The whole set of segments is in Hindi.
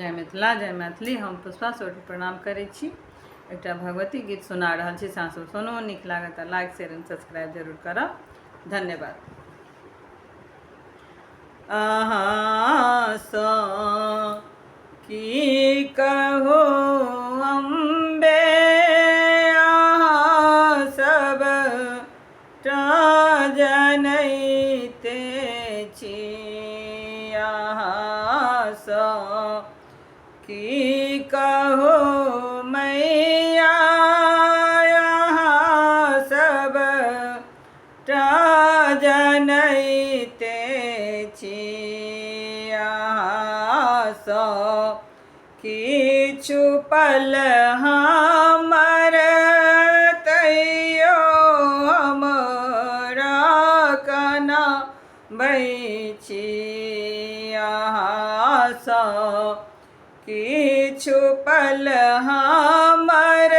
जय मिथिला जय मैथिली। हम पुष्पा सोटी प्रणाम करै छी। एकटा भगवती गीत सुना रहल छी, सासुर सुनू। नीक लागत तऽ लाइक शेयर एंड सब्सक्राइब जरूर करब। धन्यवाद। अहाँसँ की कहू अम्बे, अहाँ सब जनैते छी। अहाँसँ की कहू मैया, अहाँ सब जनैते छी। अहाँसँ किछु पल हमर तैयो हमरा कना छी। अहाँसँ किछु पल हमर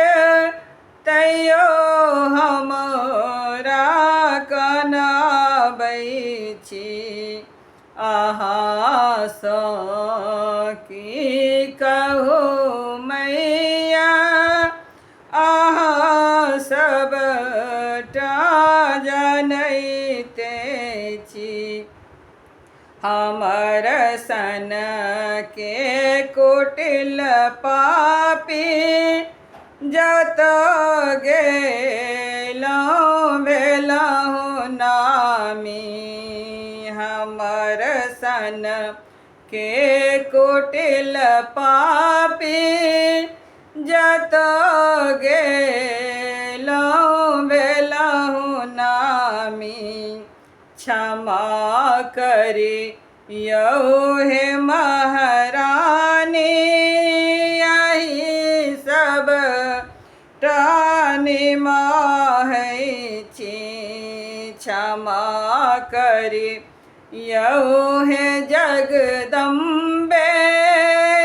तैयो हमरा कनाबै छी। अहाँसँ की कहू मैया, अहाँ सबटा जनैते छी। हमर सन के कुटिल पापी जतऽ गेलहुँ भेलहुँ नामी। हमर सन के कुटिल पापी जतऽ गेलहुँ भेलहुँ नामी। क्षमा करियौ हे महारानी, यही सब निमाहै छी। क्षमा करियौ हे जगदम्बे,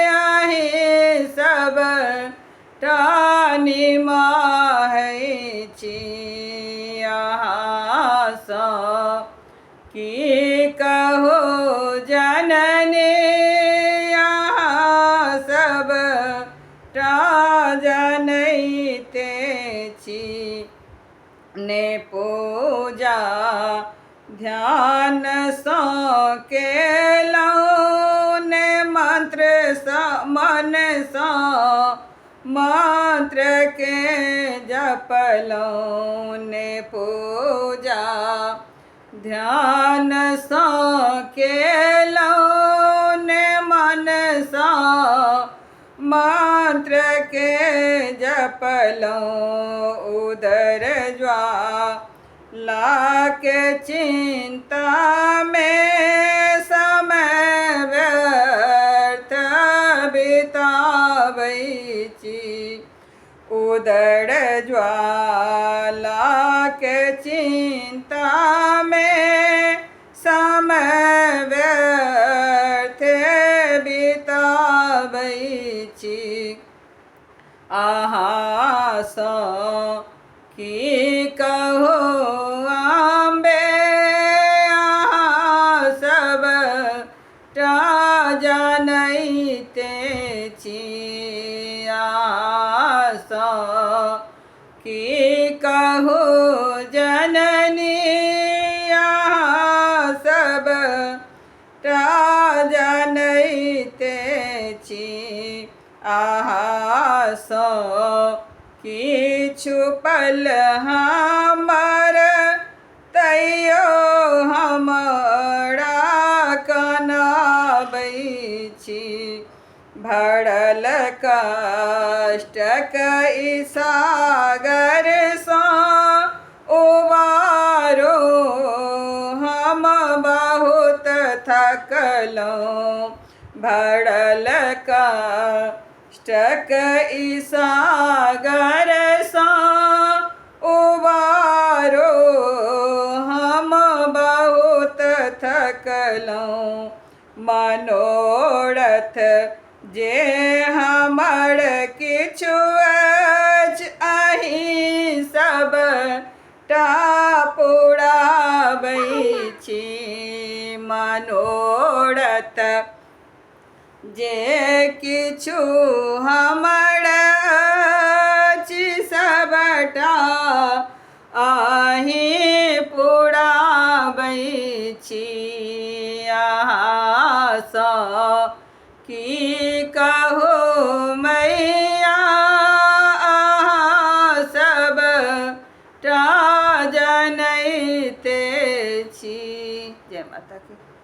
यही सब निमाहै छी। अहाँसँ की कहू जननी, अहाँ सब जनैते छी। ने पूजा ध्यानसँ केलहुँ, ने मंत्रसँ मनसँ मंत्रके जपलहुँ। ने पूजा ध्यानसँ केलहुँ, ने मनसँ मंत्रके जपलहुँ। उदर ज्वालाके चिन्तामे समय व्यर्थ बिताबै छी। उदर ज्वालाके चिन्तामे समय व्यर्थ बिताबै छी। अहाँसँ की कहू अम्बे, अहाँ सब जनैते छी। अहाँसँ की कहू जननी, अहाँ सब जनैते छी। अहाँसँ किछु पल हमर तैयो हमरा कनाबै छी। भरल कष्टक ई सागरसँ उबारो, हम बहुत थकलहुँ। भरल कष्टक ई सागरसँ उबारो, हम बहुत थकलहुँ। मनोरथ जे हमर किछु अछि, अहीं सबटा पुराबै छी। मनोरथ जे किछु हमर अछि सबटा अहीं पुराबै छी। अहाँसँ की कहू मैया, अहाँ सबटा जनैते छी। जय माता की।